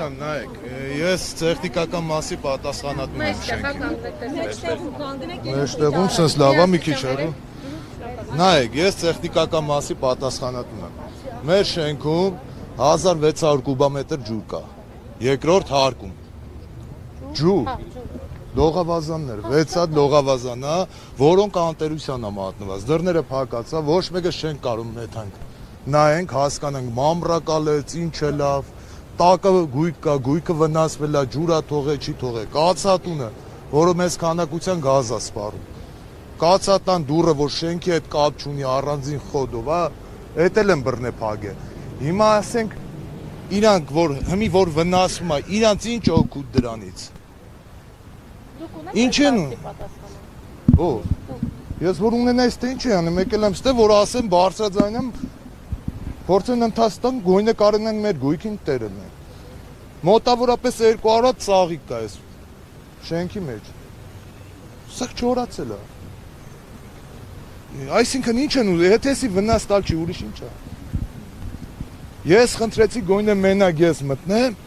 ջան, նայեք, ես տեխնիկական մասի պատասխանատուն եմ շենքի։ Մեջտեղում sense լավ է մի քիչ հեռու։ Նայեք, ես տեխնիկական մասի պատասխանատուն եմ։ Մեր շենքում 1600 կուբամետր ջուր կա։ Երկրորդ հարկում։ Ջուր։ Լողավազաններ, 6 հատ լողավազան է, որոնք անտերության է մատնված։ Դռները փակած է, ոչ մեկը չենք կարող նետանք։ Նայենք, հասկանանք, մամրակալեց, ինչ է լավ, տակը գույք կա, գույքը վնասվել է, ջուրա թողե, չի թողե։ Կացատունը, որը մեզ քանակության գազ է սպառում։ Կացատան դուռը, որ շենքի հետ կապ չունի, առանձին խոդով, էդ էլ են բռնե փագե։ Հիմա ասենք իրանք, որ հիմի որ վնասվում է, իրանց ինչ օգուտ դրանից։ Ինչ են ու։ Ես որ ունենայս թե ինչ եմ, եկել եմ ստե, որ ասեմ բարձրաձայնեմ, փորձեն ընթացտան գույնը կարենան մեր գույքին տերն է։ Մոտավորապես 200 ծաղիկ կա այս շենքի մեջ։ Սա չորացել է։ Այսինքն ինչ են ուզում, եթե էսի վնաս տալ չի, ուրիշ ինչ է։ Ես խնդրեցի գույնը մենակ ես մտնեմ,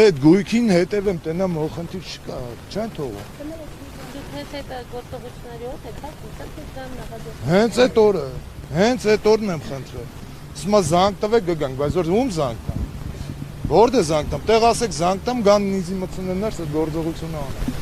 այդ գույքին հետևեմ, տենամ հոխնդիր չկա, չեն թողում։ Հենց այդ օրն եմ խնդրել։ Սմա զանգ տվեք գգանք, բայց որ ում զանգ տամ։ Որտե զանգ տամ, տեղ ասեք զանգ տամ, գան նիզի մտցնեններ, այդ գործողությունը անեն։